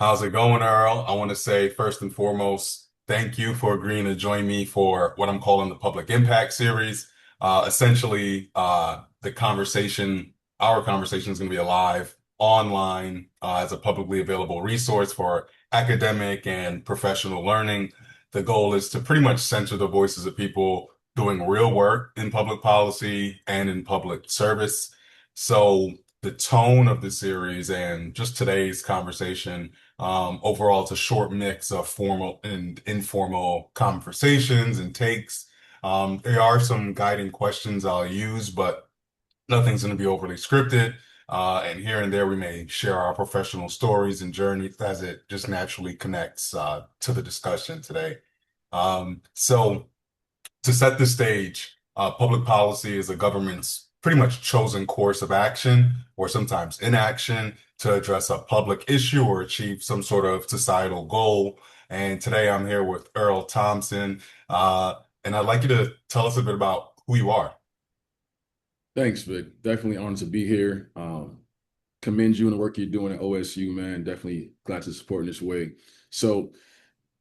How's it going, Earl? I want to say first and foremost, thank you for agreeing to join me for what I'm calling the Public Impact Series. The conversation, our conversation is going to be alive online as a publicly available resource for academic and professional learning. The goal is to pretty much center the voices of people doing real work in public policy and in public service. So the tone of the series and just today's conversation overall, it's a short mix of formal and informal conversations and takes. There are some guiding questions I'll use, but nothing's going to be overly scripted. And here and there, we may share our professional stories and journeys as it just naturally connects to the discussion today. So to set the stage, public policy is a government's pretty much chosen course of action or sometimes inaction to address a public issue or achieve some sort of societal goal. And today I'm here with Earl Thompson, and I'd like you to tell us a bit about who you are. Thanks, Vic. Definitely honored to be here. Commend you and the work you're doing at OSU, man. Definitely glad to support in this way. So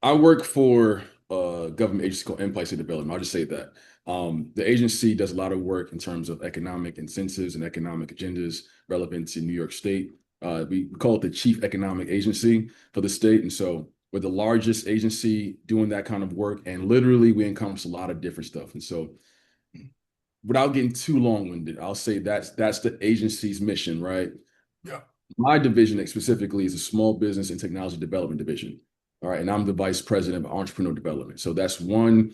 I work for a government agency called Empire State Development. I'll just say that. The agency does a lot of work in terms of economic incentives and economic agendas relevant to New York State. We call it the Chief Economic Agency for the state. And so we're the largest agency doing that kind of work. And literally, we encompass a lot of different stuff. And so without getting too long-winded, I'll say that's the agency's mission, right? Yeah. My division specifically is a small business and technology development division. All right. And I'm the vice president of entrepreneur development. So that's one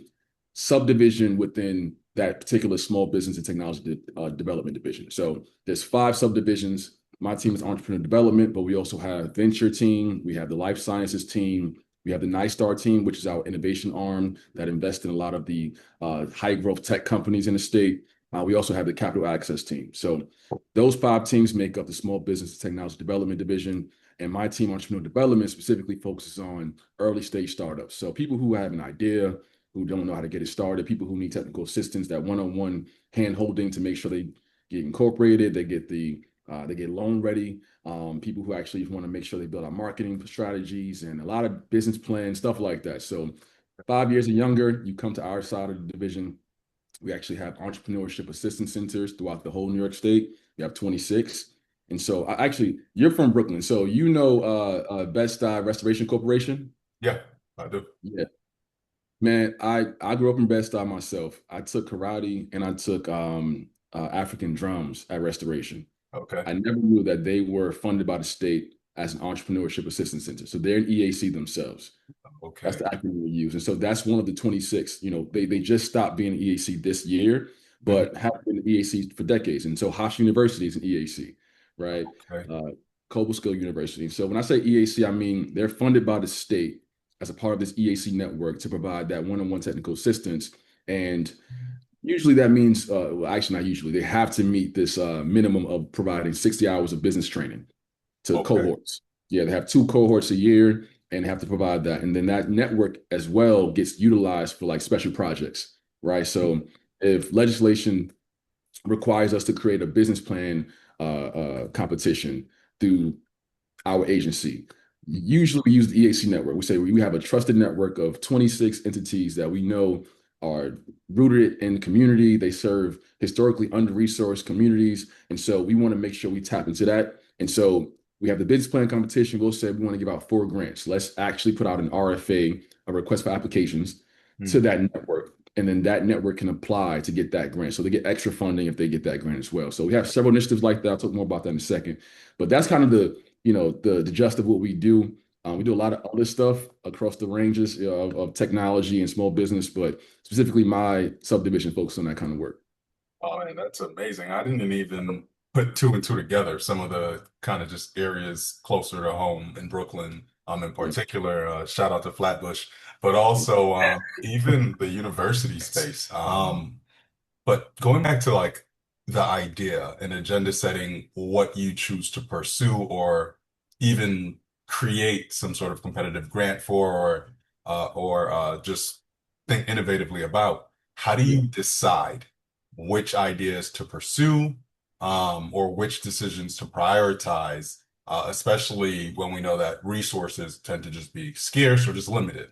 subdivision within that particular small business and technology development division. So there's five subdivisions. My team is entrepreneur development, but we also have venture team. We have the life sciences team. We have the NISTAR team, which is our innovation arm that invests in a lot of the high growth tech companies in the state. We also have the capital access team. So those five teams make up the small business and technology development division. And my team, entrepreneur development, specifically focuses on early stage startups. So people who have an idea, who don't know how to get it started, people who need technical assistance, that one-on-one hand holding to make sure they get incorporated, they get loan ready. People who actually want to make sure they build out marketing strategies and a lot of business plans, stuff like that. So 5 years and younger, you come to our side of the division. We actually have entrepreneurship assistance centers throughout the whole New York State. We have 26. And so actually, you're from Brooklyn. So you know Bed-Stuy Restoration Corporation? Yeah, I do. Yeah. Man, I grew up in Bed-Stuy myself. I took karate and I took African drums at Restoration. Okay. I never knew that they were funded by the state as an entrepreneurship assistance center. So they're an EAC themselves. That's Okay. the acronym we use. And so that's one of the 26. They just stopped being an EAC this year, Mhm. but have been an EAC for decades. And so Hofstra University is an EAC, right? Okay. Uh, Cobleskill University. So when I say EAC, I mean they're funded by the state as a part of this EAC network to provide that one-on-one technical assistance. And usually that means, well, actually not usually, they have to meet this minimum of providing 60 hours of business training to Okay. cohorts. Yeah, they have two cohorts a year and have to provide that. And then that network as well gets utilized for like special projects, right? So if legislation requires us to create a business plan competition through our agency, usually we use the EAC network. We say we have a trusted network of 26 entities that we know are rooted in the community. They serve historically under-resourced communities. And so we want to make sure we tap into that. And so we have the business plan competition. We'll say we want to give out 4 grants. Let's actually put out an RFA, a request for applications, to Mhm. that network. And then that network can apply to get that grant. So they get extra funding if they get that grant as well. So we have several initiatives like that. I'll talk more about that in a second. But that's kind of the gist of what we do. We do a lot of other stuff across the ranges of technology and small business, but specifically my subdivision focuses on that kind of work. Oh, man, that's amazing. I didn't even put two and two together. Some of the kind of just areas closer to home in Brooklyn, in Yeah. particular, shout out to Flatbush, but also even the university space. But going back to like the idea and agenda setting, what you choose to pursue or even create some sort of competitive grant for or just think innovatively about, how do Yeah. you decide which ideas to pursue or which decisions to prioritize especially when we know that resources tend to just be scarce or just limited.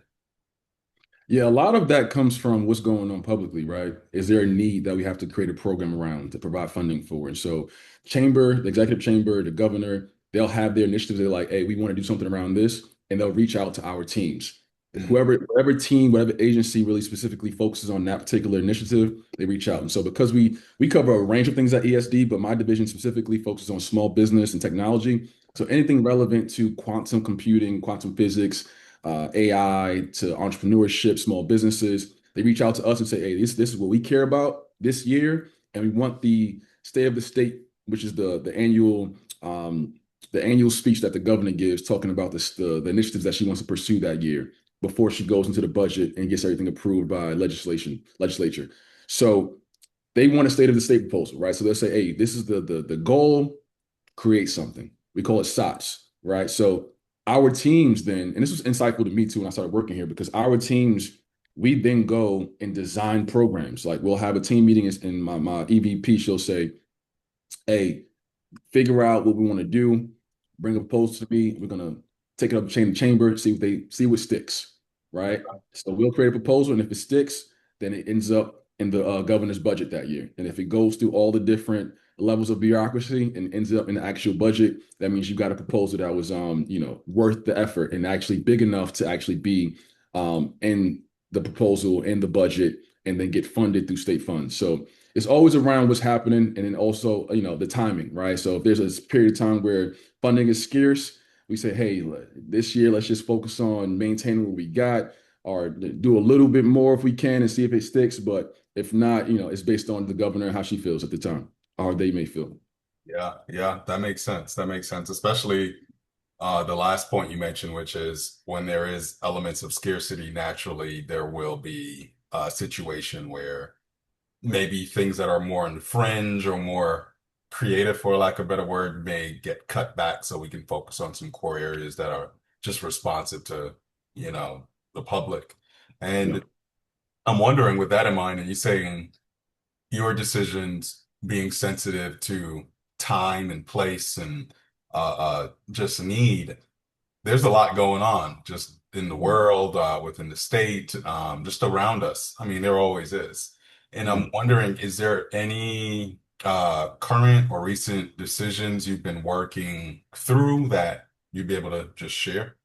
Yeah, a lot of that comes from what's going on publicly, right? Is there a need that we have to create a program around to provide funding for? And so, chamber, the executive chamber, the governor, they'll have their initiatives. They're like, hey, we want to do something around this, and they'll reach out to our teams. Mm, Whoever team, whatever agency really specifically focuses on that particular initiative, they reach out. And so, because we cover a range of things at ESD, but my division specifically focuses on small business and technology. So anything relevant to quantum computing, quantum physics, AI to entrepreneurship, small businesses. They reach out to us and say, "Hey, this is what we care about this year, and we want the state of the state, which is the annual speech that the governor gives, talking about the initiatives that she wants to pursue that year before she goes into the budget and gets everything approved by legislature. So they want a state of the state proposal, right? So they'll say, "Hey, this is the goal, create something." We call it SOTs, right? So our teams then, and this was insightful to me too when I started working here, because our teams, we then go and design programs. Like we'll have a team meeting and my EVP, she'll say, "Hey, figure out what we want to do, bring a proposal to me. We're gonna take it up the chain of chamber, see what sticks, right? So we'll create a proposal, and if it sticks, then it ends up in the governor's budget that year. And if it goes through all the different levels of bureaucracy and ends up in the actual budget, that means you got a proposal that was worth the effort and actually big enough to actually be in the proposal in the budget and then get funded through state funds. So it's always around what's happening and then also, the timing, right? So if there's a period of time where funding is scarce, we say, hey, this year, let's just focus on maintaining what we got or do a little bit more if we can and see if it sticks. But if not, it's based on the governor and how she feels at the time or they may feel. yeah, yeah, that makes sense. That makes sense, especially the last point you mentioned, which is when there is elements of scarcity, naturally there will be a situation where maybe things that are more on the fringe or more creative, for lack of a better word, may get cut back so we can focus on some core areas that are just responsive to, the public. Yeah. And I'm wondering, with that in mind, and you saying your decisions being sensitive to time and place and just need, there's a lot going on just in the world, within the state, just around us. I mean, there always is. And Yeah. I'm wondering, is there any current or recent decisions you've been working through that you'd be able to just share?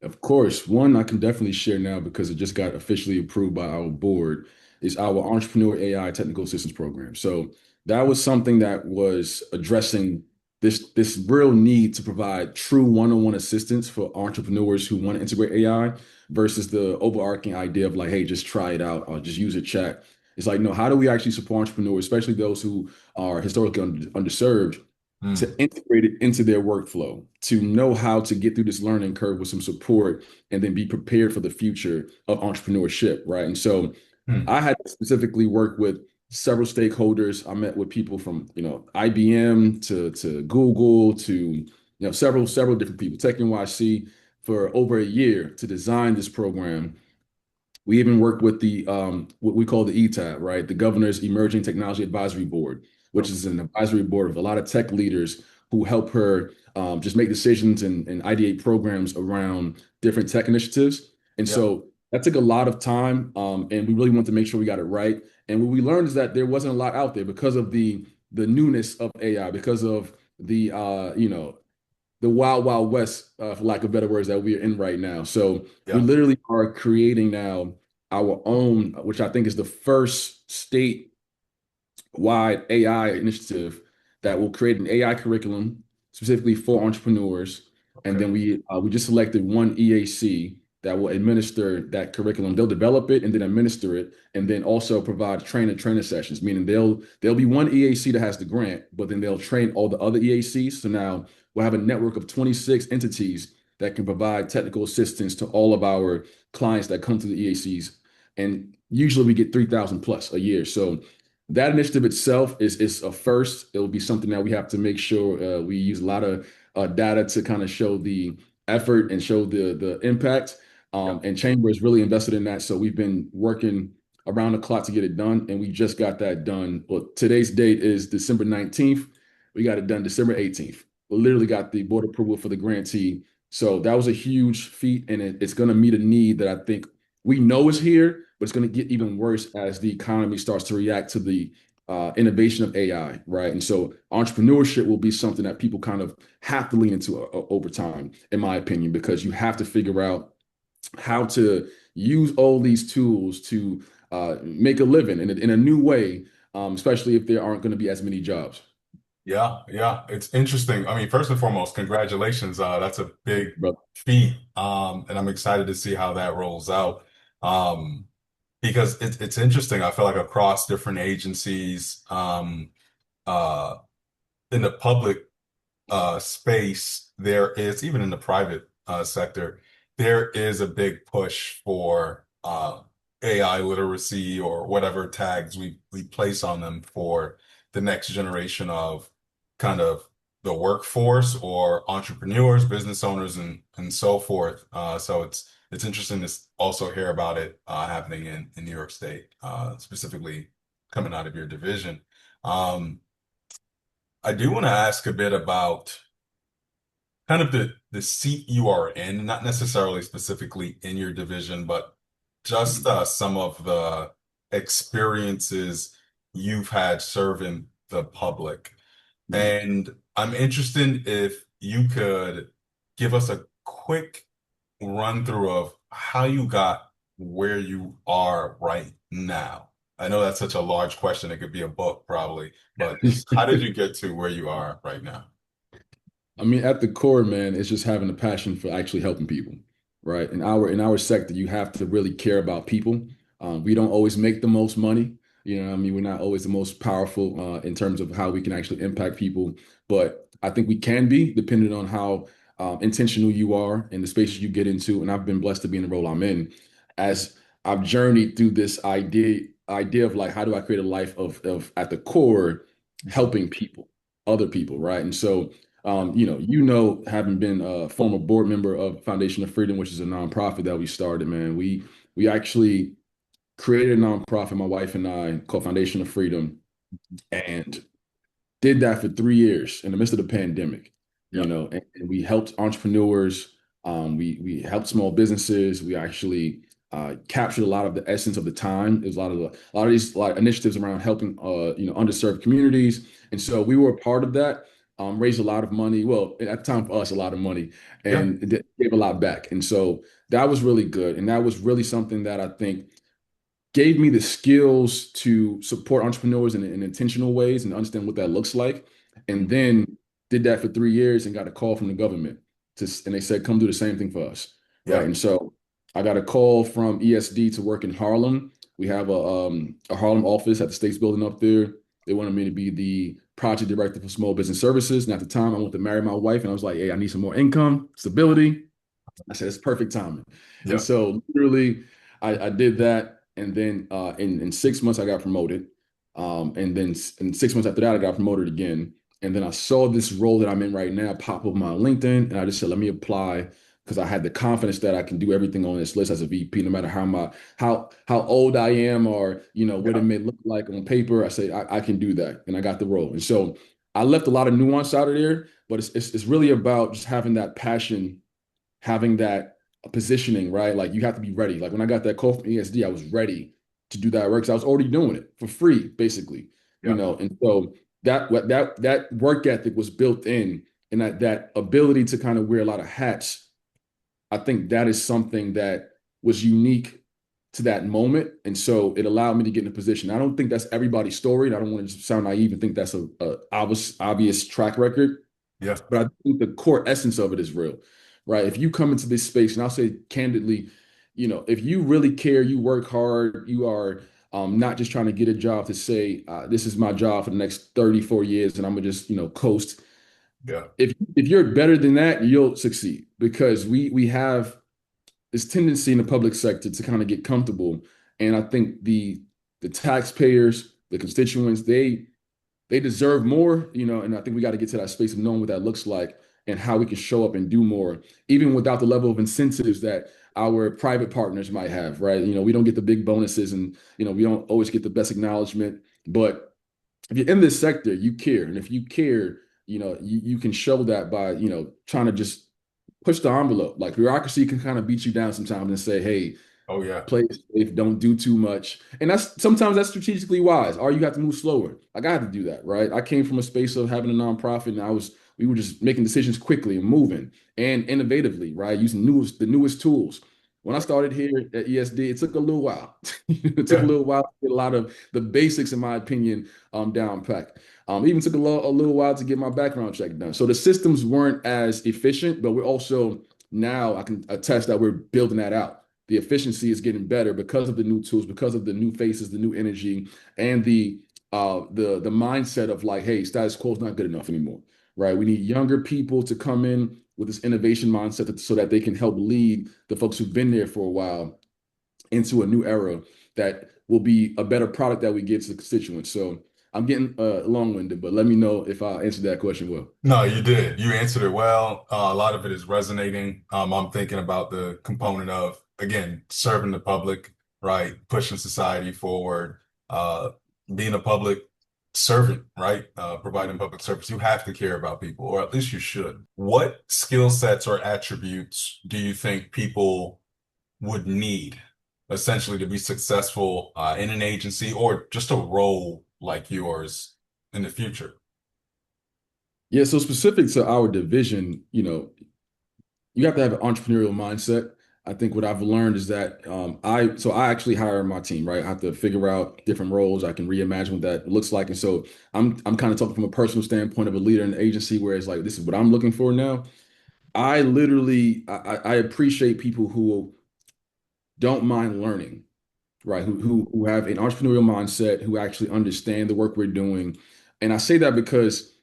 Of course, one I can definitely share now because it just got officially approved by our board is our Entrepreneur AI Technical Assistance Program. So that was something that was addressing this real need to provide true one-on-one assistance for entrepreneurs who want to integrate AI versus the overarching idea of like, hey, just try it out or just use a chat. It's like, no, how do we actually support entrepreneurs, especially those who are historically underserved, Hmm. to integrate it into their workflow, to know how to get through this learning curve with some support, and then be prepared for the future of entrepreneurship, right? And so Hmm. I had to specifically work with several stakeholders. I met with people from, IBM to Google to, several different people, Tech NYC for over a year to design this program. We even work with the what we call the ETAB, right? The Governor's Emerging Technology Advisory Board, which is an advisory board of a lot of tech leaders who help her just make decisions and ideate programs around different tech initiatives. And Yep. so that took a lot of time, and we really wanted to make sure we got it right. And what we learned is that there wasn't a lot out there because of the newness of AI, because of the wild, wild west, for lack of better words, that we're in right now. So we Yep. literally are creating now our own, which I think is the first state wide AI initiative that will create an AI curriculum specifically for entrepreneurs. And Okay. then we just selected one EAC that will administer that curriculum. They'll develop it and then administer it, and then also provide trainer sessions. Meaning there'll be one EAC that has the grant, but then they'll train all the other EACs. So now we'll have a network of 26 entities that can provide technical assistance to all of our clients that come to the EACs. And usually we get 3,000 plus a year. So that initiative itself is a first. It will be something that we have to make sure we use a lot of data to kind of show the effort and show the impact. Yep. And Chamber is really invested in that. So we've been working around the clock to get it done, and we just got that done. Well, today's date is December 19th. We got it done December 18th. literally got the board approval for the grantee. So that was a huge feat, and it's going to meet a need that I think we know is here, but it's going to get even worse as the economy starts to react to the innovation of AI, right? And so entrepreneurship will be something that people kind of have to lean into over time, in my opinion, because you have to figure out how to use all these tools to make a living in a new way, especially if there aren't going to be as many jobs. Yeah, yeah, it's interesting. I mean, first and foremost, congratulations. That's a big But feat. And I'm excited to see how that rolls out. Um, because it's interesting. I feel like across different agencies, uh, in the public space, there is, even in the private sector, there is a big push for AI literacy or whatever tags we place on them for the next generation of kind of the workforce or entrepreneurs, business owners, and so forth. So it's interesting to also hear about it happening in New York State, specifically coming out of your division. Um, I do want to ask a bit about kind of the seat you are in, not necessarily specifically in your division, but just some of the experiences you've had serving the public. And I'm interested if you could give us a quick run through of how you got where you are right now. I know that's such a large question. It could be a book probably, but just how did you get to where you are right now? I mean, at the core, man, it's just having a passion for actually helping people, right? In our sector, you have to really care about people. We don't always make the most money, you know what I mean? We're not always the most powerful in terms of how we can actually impact people, but I think we can be, depending on how intentional you are in the spaces you get into. And I've been blessed to be in the role I'm in, as I've journeyed through this idea of like, how do I create a life of at the core helping people, other people, right? And so having been a former board member of Foundation of Freedom, which is a nonprofit that we started, man, we actually created a nonprofit, my wife and I, called Foundation of Freedom, and did that for 3 years in the midst of the pandemic, Yeah, and we helped entrepreneurs, we helped small businesses, we actually captured a lot of the essence of the time. There's a lot of these initiatives around helping underserved communities, and so we were a part of that. Raised a lot of money. Well, at the time for us, a lot of money, yeah, and it gave a lot back. And so that was really good, and that was really something that I think gave me the skills to support entrepreneurs in intentional ways and understand what that looks like. And mm, then did that for 3 years and got a call from the government and they said, come do the same thing for us. Right. yeah, And so I got a call from ESD to work in Harlem. We have a Harlem office at the States building up there. They wanted me to be the project director for small business services. And at the time, I wanted to marry my wife, and I was like, hey, I need some more income, stability. I said, it's perfect timing. And yeah, so literally I did that. And then in 6 months, I got promoted. And then in 6 months after that, I got promoted again. And then I saw this role that I'm in right now pop up on my LinkedIn. And I just said, let me apply because I had the confidence that I can do everything on this list as a VP, no matter how old I am or what it yeah, may look like on paper. I say I can do that. And I got the role. And so I left a lot of nuance out of there, but it's really about just having that passion, having that positioning, right? Like you have to be ready. Like when I got that call from ESD, I was ready to do that work. So I was already doing it for free, basically, yeah, And so that work ethic was built in, and that ability to kind of wear a lot of hats. I think that is something that was unique to that moment, and so it allowed me to get in a position. I don't think that's everybody's story, and I don't want to sound naive and think that's a obvious track record. yeah, But I think the core essence of it is real, right? If you come into this space, and I'll say candidly, if you really care, you work hard, you are not just trying to get a job to say, this is my job for the next 34 years and I'm gonna just, coast. yeah, If you're better than that, you'll succeed because we have this tendency in the public sector to kind of get comfortable. And I think the taxpayers, the constituents, they deserve more, and I think we got to get to that space of knowing what that looks like and how we can show up and do more, even without the level of incentives that our private partners might have, right? We don't get the big bonuses and, we don't always get the best acknowledgement. But if you're in this sector, you care. And if you care, you can show that by, trying to just push the envelope. Like bureaucracy can kind of beat you down sometimes and say, hey, Oh yeah. play it safe, don't do too much. And that's strategically wise, or you have to move slower. Like I had to do that, right? I came from a space of having a nonprofit and we were just making decisions quickly and moving and innovatively, right? Using the newest tools. When I Right. started here at ESD, it took a little while. It took a Yeah. little while to get a lot of the basics, in my opinion, down pat. Even took a little while to get my background check done. So the systems weren't as efficient, but we're also now I can attest that we're building that out. The efficiency is getting better because of the new tools, because of the new faces, the new energy, and the mindset of like, hey, status quo is not good enough anymore, right? We need younger people to come in with this innovation mindset so that they can help lead the folks who've been there for a while into a new era that will be a better product that we give to the constituents. So I'm getting long-winded, but let me know if I answered that question well. No, you did. You answered it well. A lot of it is resonating. I'm thinking about the component of, again, serving the public, right? Pushing society forward, uh, being a public servant, right? Providing public service. You have to care about people, or at least you should. What skill sets or attributes do you think people would need essentially to be successful in an agency or just a role like yours in the future? Yeah, so specific to our division, you have to have an entrepreneurial mindset. I think what I've learned is that I actually hire my team, right? I have to figure out different roles. I can reimagine what that looks like. And so I'm kind of talking from a personal standpoint of a leader in the agency where it's like, this is what I'm looking for now. I literally I appreciate people who don't mind learning, right? Who have an entrepreneurial mindset, who actually understand the work we're doing. And I say that because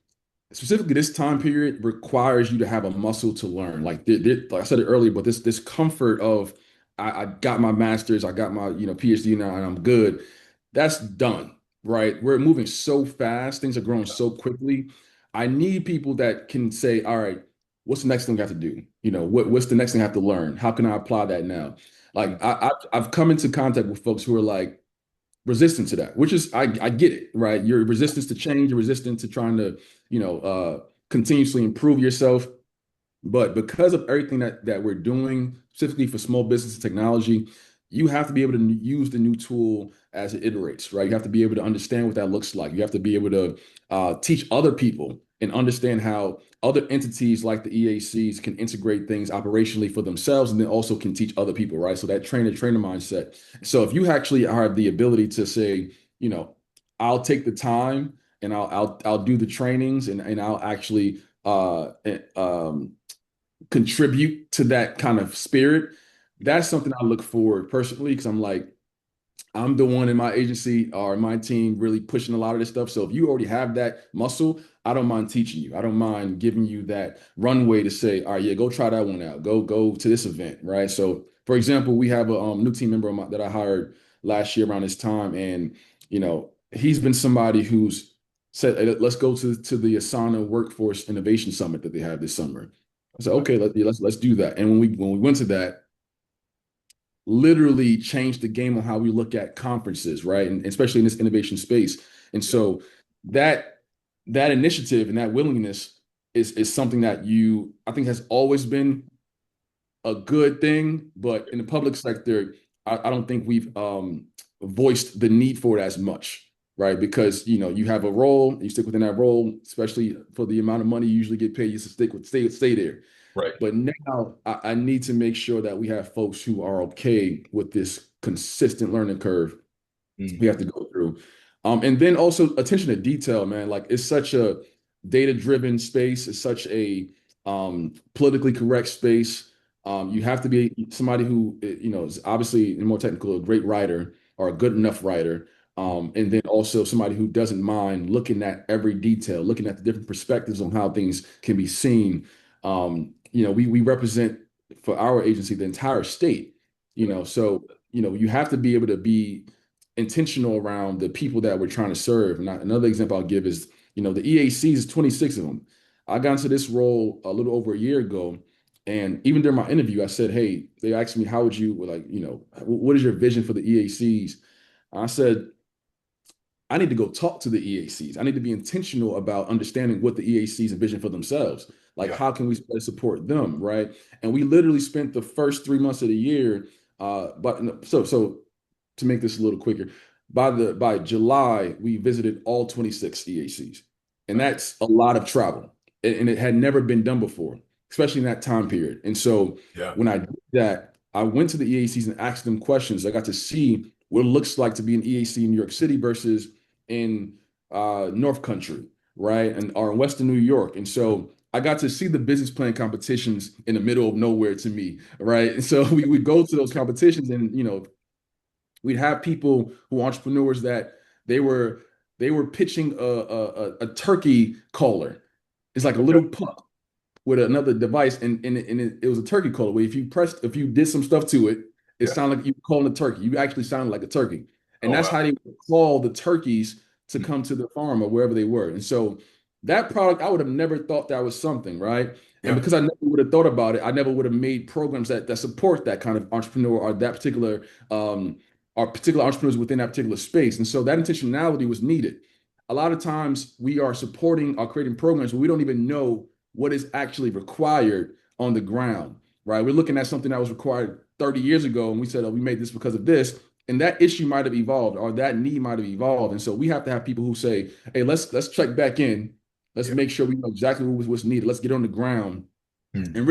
specifically this time period requires you to have a muscle to learn. Like I said it earlier, but this comfort of I got my master's, I got my PhD now, and I'm good. That's done, right? We're moving so fast, things are growing so quickly. I need people that can say, all right, what's the next thing we have to do? What's the next thing I have to learn? How can I apply that now? Like I've come into contact with folks who are like resistant to that, which is I get it, right? You're resistant to change, you're resistant to trying to, continuously improve yourself. But because of everything that we're doing, specifically for small business and technology, you have to be able to use the new tool as it iterates, right? You have to be able to understand what that looks like. You have to be able to teach other people and understand how other entities like the EACs can integrate things operationally for themselves and then also can teach other people, right? So that trainer mindset. So if you actually have the ability to say, you know, I'll take the time and I'll do the trainings and I'll actually contribute to that kind of spirit. That's something I look forward personally because I'm like, I'm the one in my agency or my team really pushing a lot of this stuff. So if you already have that muscle, I don't mind teaching you. I don't mind giving you that runway to say, all right, yeah, go try that one out. Go to this event, right? So for example, we have a new team member that I hired last year around this time, and he's been somebody who's said, "Hey, let's go to the Asana Workforce Innovation Summit that they have this summer." I said, okay, let's do that. And when we went to that, literally changed the game on how we look at conferences, right? And especially in this innovation space. And so that that initiative and that willingness is something that I think has always been a good thing, but in the public sector, I don't think we've voiced the need for it as much, right? Because you have a role, you stick within that role, especially for the amount of money you usually get paid, you just stay there. Right. But now I need to make sure that we have folks who are okay with this consistent learning curve Mm. we have to go through. And then also attention to detail, man. Like it's such a data-driven space. It's such a politically correct space. You have to be somebody who, is obviously more technical, a great writer or a good enough writer. And then also somebody who doesn't mind looking at every detail, looking at the different perspectives on how things can be seen. We represent for our agency the entire state, so you have to be able to be intentional around the people that we're trying to serve. And another example I'll give is, the EACs, 26 of them. I got into this role a little over a year ago. And even during my interview, I said, hey, they asked me, how would you, like, what is your vision for the EACs? I said, I need to go talk to the EACs. I need to be intentional about understanding what the EACs envision for themselves. Like, Yeah. how can we better support them, right? And we literally spent the first 3 months of the year, but to make this a little quicker, by July, we visited all 26 EACs. And Nice. that's a lot of travel. And it had never been done before, especially in that time period. And so Yeah. when I did that, I went to the EACs and asked them questions. I got to see what it looks like to be an EAC in New York City versus in North Country, right? And or in Western New York. And so I got to see the business plan competitions in the middle of nowhere to me, right? And so we would go to those competitions and we'd have people who are entrepreneurs that they were they were pitching a turkey caller. It's like a Okay. little puck with another device, and it was a turkey caller. Where if you did some stuff to it, it Yeah. sounded like you were calling a turkey. You actually sounded like a turkey, and Oh, that's wow. how they would call the turkeys to Mm. come to the farm or wherever they were. And so that product, I would have never thought that was something, right? And Yeah. because I never would have thought about it, I never would have made programs that support that kind of entrepreneur or that particular or particular entrepreneurs within that particular space. And so that intentionality was needed. A lot of times we are supporting or creating programs, but we don't even know what is actually required on the ground, right? We're looking at something that was required 30 years ago, and we said, oh, we made this because of this. And that issue might have evolved or that need might have evolved. And so we have to have people who say, hey, let's check back in. Let's Yeah. make sure we know exactly what's needed. Let's get on the ground Mm. and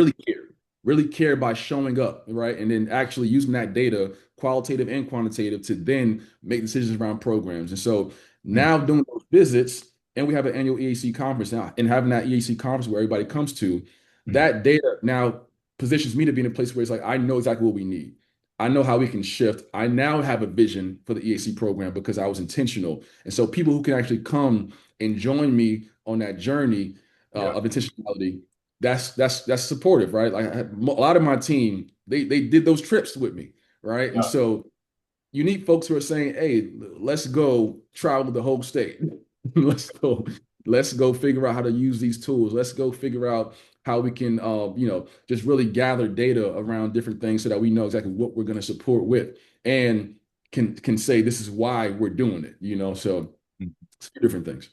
really care by showing up, right? And then actually using that data, qualitative and quantitative, to then make decisions around programs. And so Mm. now doing those visits, and we have an annual EAC conference now, and having that EAC conference where everybody comes to, Mm. that data now positions me to be in a place where it's like, I know exactly what we need. I know how we can shift. I now have a vision for the EAC program because I was intentional. And so people who can actually come and join me on that journey Yeah. of intentionality, that's supportive, right? Like a lot of my team, they did those trips with me, right? And Yeah. so you need folks who are saying, "Hey, let's go travel the whole state. let's go, let's go figure out how to use these tools. Let's go figure out how we can, just really gather data around different things so that we know exactly what we're going to support with, and can say this is why we're doing it. So Mm. it's different things.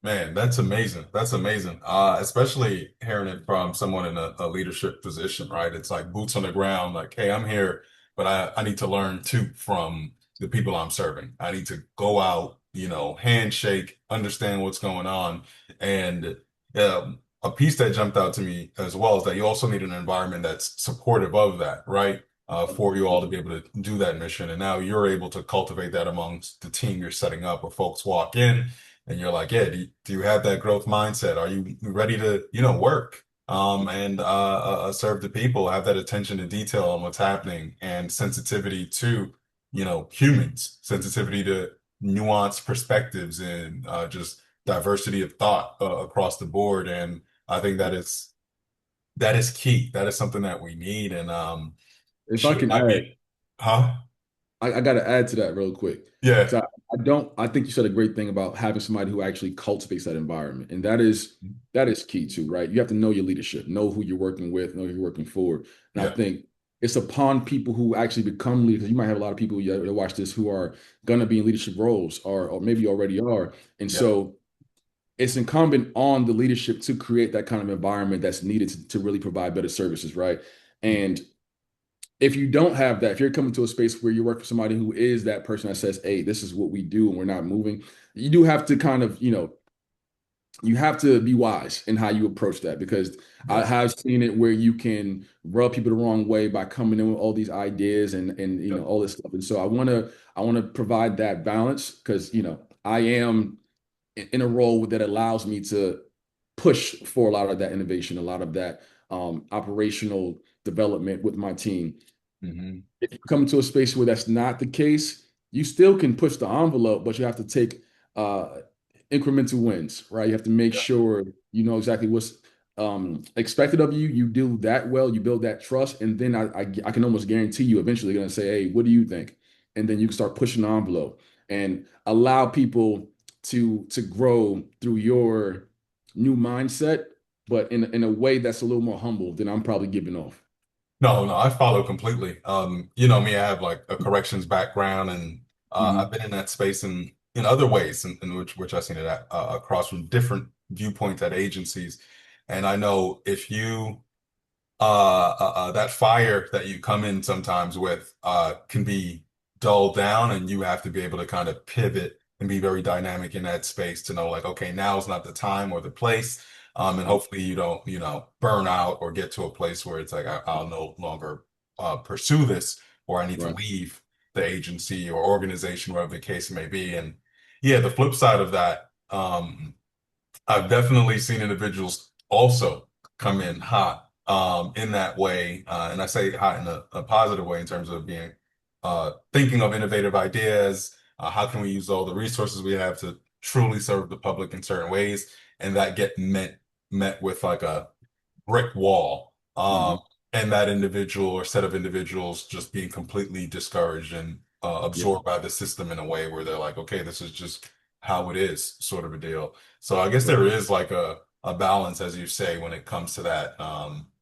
Man, that's amazing. That's amazing. Especially hearing it from someone in a leadership position, right? It's like boots on the ground, like, hey, I'm here, but I need to learn too from the people I'm serving. I need to go out, handshake, understand what's going on. And a piece that jumped out to me as well is that you also need an environment that's supportive of that, right? For you all to be able to do that mission. And now you're able to cultivate that amongst the team you're setting up, where folks walk in and you're like, yeah, do you have that growth mindset? Are you ready to, work and serve the people, have that attention to detail on what's happening and sensitivity to, humans, sensitivity to nuanced perspectives and just diversity of thought across the board. And I think that is key. That is something that we need. And If I shoot, can add, huh? I got to add to that real quick. Yeah. So I think you said a great thing about having somebody who actually cultivates that environment. And that is key too, right? You have to know your leadership, know who you're working with, know who you're working for. And I Yeah. think it's upon people who actually become leaders, because you might have a lot of people that watch this who are going to be in leadership roles or maybe already are. And Yeah. so it's incumbent on the leadership to create that kind of environment that's needed to really provide better services, right? And if you don't have that, if you're coming to a space where you work for somebody who is that person that says, hey, this is what we do and we're not moving, you do have to kind of, you have to be wise in how you approach that, because I Yeah. have seen it where you can rub people the wrong way by coming in with all these ideas and Yeah. all this stuff. And so I want to provide that balance, because I am in a role that allows me to push for a lot of that innovation, a lot of that operational development with my team. Hmm. If you come to a space where that's not the case, you still can push the envelope, but you have to take uh, incremental wins, right? You have to make Yeah. sure you know exactly what's expected of you. You do that well, you build that trust, and then I can almost guarantee you eventually going to say, "Hey, what do you think?" And then you can start pushing the envelope and allow people to grow through your new mindset, but in a way that's a little more humble than I'm probably giving off. No, no, I follow completely. Me, I have like a corrections background and I've Mhm. been in that space and in other ways in which I've seen it at, across from different viewpoints at agencies. And I know if you that fire that you come in sometimes with can be dulled down, and you have to be able to kind of pivot and be very dynamic in that space to know like, okay, now's not the time or the place. And hopefully you don't, burn out or get to a place where it's like I'll no longer pursue this, or I need to Right. leave the agency or organization, whatever the case may be. And yeah, the flip side of that, I've definitely seen individuals also come in hot in that way. And I say hot in a positive way in terms of being thinking of innovative ideas. How can we use all the resources we have to truly serve the public in certain ways? And that get met with like a brick wall. Hmm. And that individual or set of individuals just being completely discouraged and Yeah. absorbed by the system in a way where they're like, okay, this is just how it is, sort of a deal. So I guess Right. there is like a balance, as you say, when it comes to that,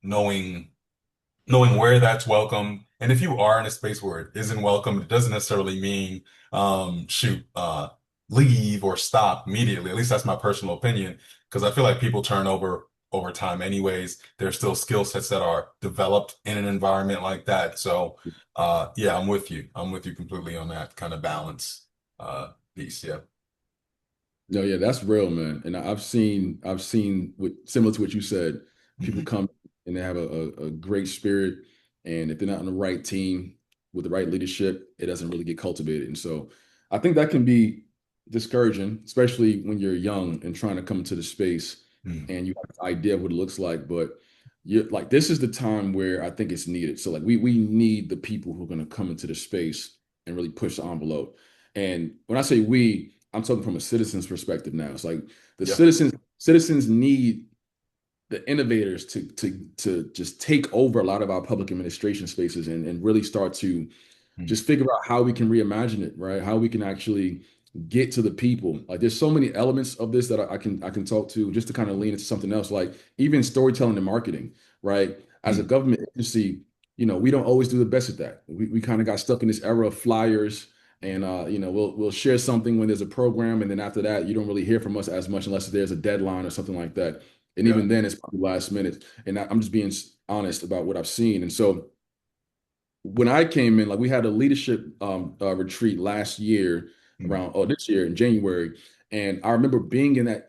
knowing where that's welcome. And if you are in a space where it isn't welcome, it doesn't necessarily mean shoot, leave or stop immediately. At least that's my personal opinion, because I feel like people turn over time anyways. There's still skill sets that are developed in an environment like that. So yeah, I'm with you. I'm with you completely on that kind of balance piece. Yeah. No, yeah, that's real, man. And I've seen what similar to what you said. People Hmm. come and they have a great spirit, and if they're not on the right team with the right leadership, it doesn't really get cultivated. And so, I think that can be discouraging, especially when you're young and trying to come into the space, Hmm. and you have an idea of what it looks like. But you like this is the time where I think it's needed. So like we need the people who are going to come into the space and really push the envelope. And when I say we, I'm talking from a citizen's perspective now. It's like the Yeah. citizens need the innovators to just take over a lot of our public administration spaces and really start to Hmm. just figure out how we can reimagine it, right? How we can actually get to the people. Like there's so many elements of this that I can talk to just to kind of lean into something else, like even storytelling and marketing, right? As a Hmm. government agency, we don't always do the best at that. We kind of got stuck in this era of flyers and we'll share something when there's a program, and then after that, you don't really hear from us as much unless there's a deadline or something like that. And Yeah. even then, it's probably last minute. And I'm just being honest about what I've seen. And so when I came in, like we had a leadership retreat last year Hmm. around this year in January, and I remember being in that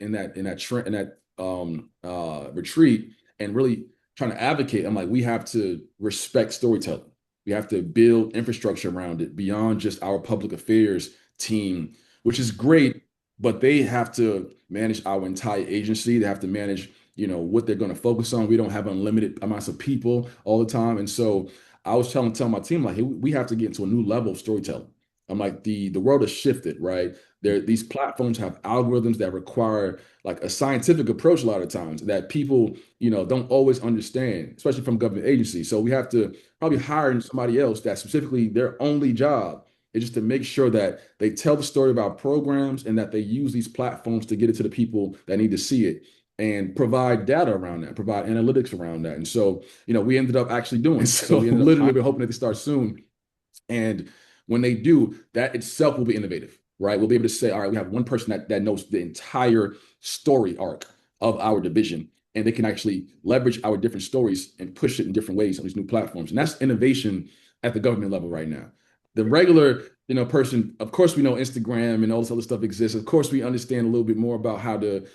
retreat and really trying to advocate. I'm like, we have to respect storytelling. We have to build infrastructure around it beyond just our public affairs team, which is great, but they have to manage our entire agency. They have to manage, what they're going to focus on. We don't have unlimited amounts of people all the time, and so I was telling my team like, hey, we have to get into a new level of storytelling. I'm like, the world has shifted, right? These platforms have algorithms that require like a scientific approach a lot of times that people, don't always understand, especially from government agencies. So we have to probably hire somebody else that specifically their only job is just to make sure that they tell the story about programs and that they use these platforms to get it to the people that need to see it and provide data around that, provide analytics around that. And so we ended up actually doing it. So So we ended up literally, literally hoping that they start soon. And when they do, that itself will be innovative, right? We'll be able to say, all right, we have one person that knows the entire story arc of our division, and they can actually leverage our different stories and push it in different ways on these new platforms. And that's innovation at the government level right now. The regular, person, of course, we know Instagram and all this other stuff exists. Of course, we understand a little bit more about how to,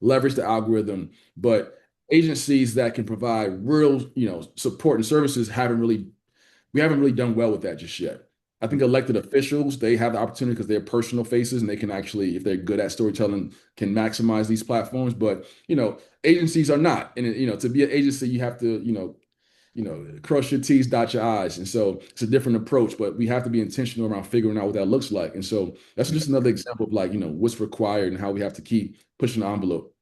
leverage the algorithm, but agencies that can provide real, support and services haven't really done well with that just yet. I think elected officials, they have the opportunity because they're personal faces and they can actually, if they're good at storytelling, can maximize these platforms. But, agencies are not. And, to be an agency, you have to, cross your T's, dot your I's. And so it's a different approach, but we have to be intentional around figuring out what that looks like. And so that's just another example of like, what's required and how we have to keep pushing the envelope.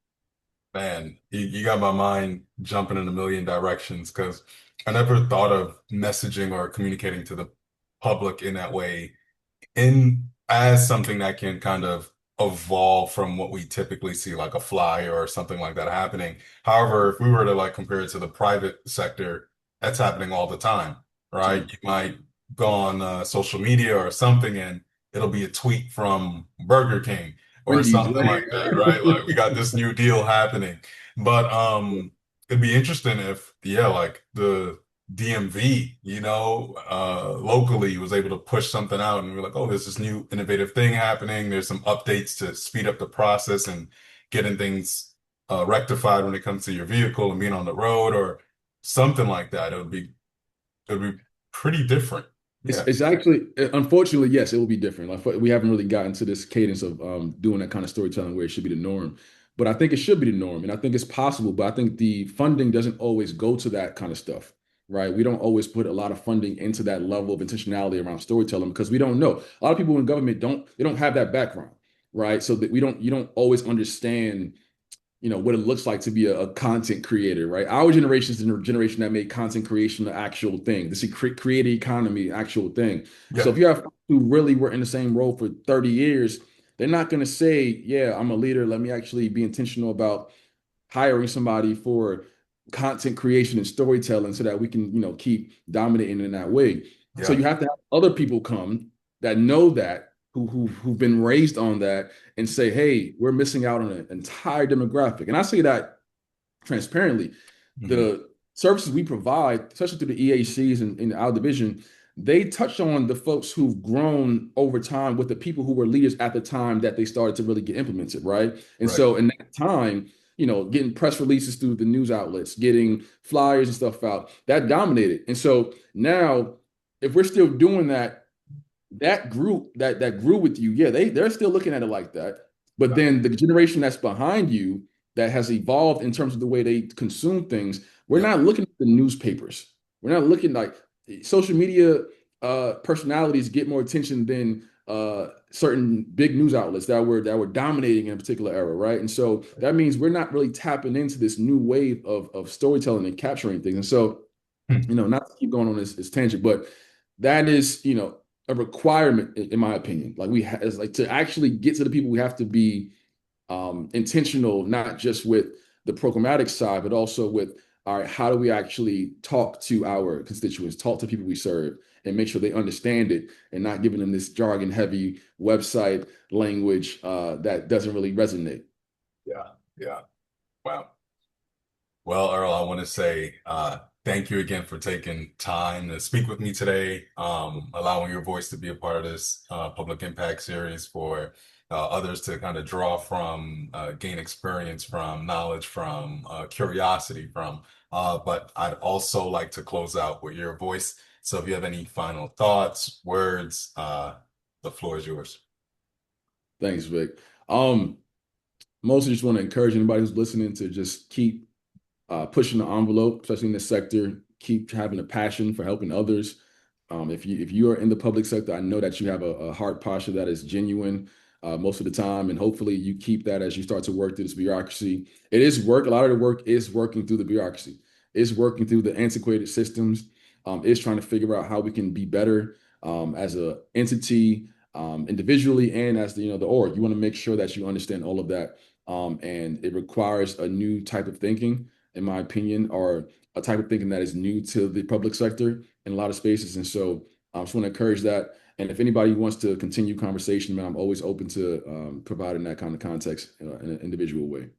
man, you got my mind jumping in a million directions because I never thought of messaging or communicating to the public in that way in as something that can kind of evolve from what we typically see, like a fly or something like that happening. However, if we were to like compare it to the private sector, that's happening all the time, right? Time. You might go on social media or something, and it'll be a tweet from Burger King or Wendy's, something right? like that, right? Like we got this new deal happening. But it'd be interesting if, yeah, like the DMV, locally was able to push something out and we're like, oh, there's this new innovative thing happening. There's some updates to speed up the process and getting things rectified when it comes to your vehicle and being on the road or something like that. It would be pretty different. Yeah. It's actually, unfortunately, yes, it will be different. Like we haven't really gotten to this cadence of doing that kind of storytelling where it should be the norm. But I think it should be the norm, and I think it's possible. But I think the funding doesn't always go to that kind of stuff, right? We don't always put a lot of funding into that level of intentionality around storytelling because we don't know. A lot of people in government don't have that background, right? So that you don't always understand what it looks like to be a content creator, right? Our generation is the generation that made content creation the actual thing. This creator economy actual thing. So Yeah. if you have who really were in the same role for 30 years, they're not going to say, yeah, I'm a leader, let me actually be intentional about hiring somebody for content creation and storytelling so that we can keep dominating in that way. So Yeah. you have to have other people come that know that, who've been raised on that, and say, hey, we're missing out on an entire demographic. And I say that transparently. Hmm. The services we provide, especially through the EACs and in our division, they touch on the folks who've grown over time with the people who were leaders at the time that they started to really get implemented, right? And Right. so in that time, getting press releases through the news outlets, getting flyers and stuff out, that dominated. And so now, if we're still doing that, that group that grew with you, yeah, they're still looking at it like that. But Yeah. then the generation that's behind you that has evolved in terms of the way they consume things, we're Yeah. not looking at the newspapers. We're not looking like social media personalities get more attention than certain big news outlets that were dominating in a particular era, right? And so that means we're not really tapping into this new wave of storytelling and capturing things. And so Hmm. not to keep going on this tangent, but that is, a requirement in my opinion. Like it's like to actually get to the people, we have to be intentional, not just with the programmatic side, but also with, all right, how do we actually talk to our constituents, talk to people we serve, and make sure they understand it, and not giving them this jargon heavy website language that doesn't really resonate. Yeah. Yeah. Wow. Well, Earl, I want to say thank you again for taking time to speak with me today, allowing your voice to be a part of this public impact series for others to kind of draw from, gain experience from, knowledge from, curiosity from. But I'd also like to close out with your voice. So if you have any final thoughts, words, the floor is yours. Thanks, Vic. Um, Mostly just want to encourage anybody who's listening to just keep pushing the envelope, especially in this sector. Keep having a passion for helping others. If you are in the public sector, I know that you have a heart posture that is genuine most of the time, and hopefully you keep that as you start to work through this bureaucracy. It is work. A lot of the work is working through the bureaucracy. It's working through the antiquated systems. It's trying to figure out how we can be better as a entity, individually, and as the org. You want to make sure that you understand all of that, and it requires a new type of thinking, in my opinion, or a type of thinking that is new to the public sector in a lot of spaces. And so I just want to encourage that. And if anybody wants to continue conversation, man, I'm always open to providing that kind of context in an individual way.